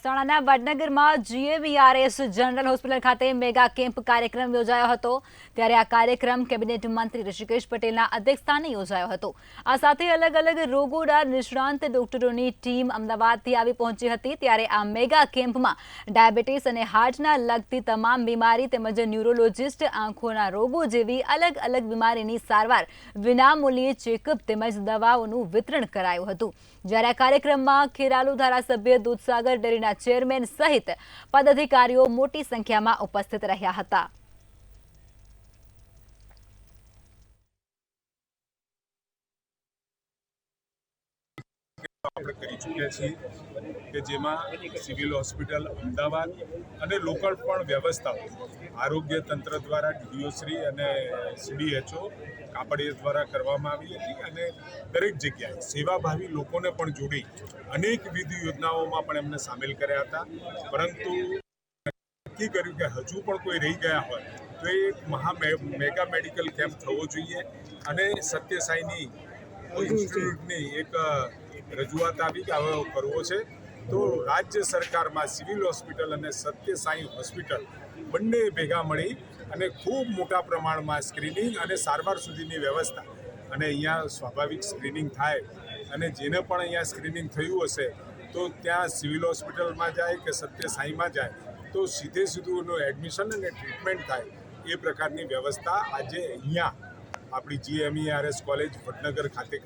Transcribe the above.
મહેસાણાના વડનગરમાં GAVRS general hospital ખાતે mega camp કાર્યક્રમ યોજાયો હતો। ત્યારે આ કાર્યક્રમ કેબિનેટ મંત્રી ઋષિકેશ પટેલના અધ્યક્ષસ્થાને યોજાયો હતો। આ સાથે અલગ અલગ રોગોના નિષ્ણાંત ડોક્ટરોની ટીમ અમદાવાદથી આવી પહોંચી હતી। ત્યારે આ મેગા કેમ્પમાં ડાયાબિટીસ અને હાર્ટના લગતી તમામ બીમારી તેમજ ન્યુરોલોજિસ્ટ, આંખોના રોગો જેવી અલગ અલગ બીમારીની સારવાર, વિનામૂલ્યે ચેકઅપ તેમજ દવાઓનું વિતરણ કરાયું હતું। જ્યારે આ કાર્યક્રમમાં ખેરાલુ ધારાસભ્ય દૂધસાગર ડેરીના ચેરમેન સહિત પદાધિકારીઓ મોટી સંખ્યામાં ઉપસ્થિત રહ્યા હતા। આપણે કરી ચૂક્યા છીએ કે જેમાં સિવિલ હોસ્પિટલ અમદાવાદ અને લોકલ પણ વ્યવસ્થાઓ આરોગ્ય તંત્ર દ્વારા DDO અને CDHO કાપડિયા દ્વારા કરવામાં આવી હતી અને દરેક જગ્યાએ સેવાભાવી લોકોને પણ જોડી અનેકવિધ યોજનાઓમાં પણ એમને સામેલ કર્યા હતા। પરંતુ નક્કી કર્યું કે હજુ પણ કોઈ રહી ગયા હોય તો એ મેગા મેડિકલ કેમ્પ થવો જોઈએ અને સત્ય સાઈની ઇન્સ્ટિટ્યૂટની એક રજૂઆત આવી કે હવે કરવો છે તો રાજ્ય સરકારમાં સિવિલ હોસ્પિટલ અને સત્ય સાઈ હોસ્પિટલ બંને ભેગા મળી અને ખૂબ મોટા પ્રમાણમાં સ્ક્રીનિંગ અને સારવાર સુધીની વ્યવસ્થા અને અહીંયા સ્વાભાવિક સ્ક્રીનિંગ થાય અને જેને પણ અહીંયા સ્ક્રીનિંગ થયું હશે તો ત્યાં સિવિલ હોસ્પિટલમાં જાય કે સત્ય સાઈમાં જાય તો સીધે સીધું એનું એડમિશન અને ટ્રીટમેન્ટ થાય એ પ્રકારની વ્યવસ્થા આજે અહીંયા આપણી GAVRS કોલેજ વડનગર ખાતે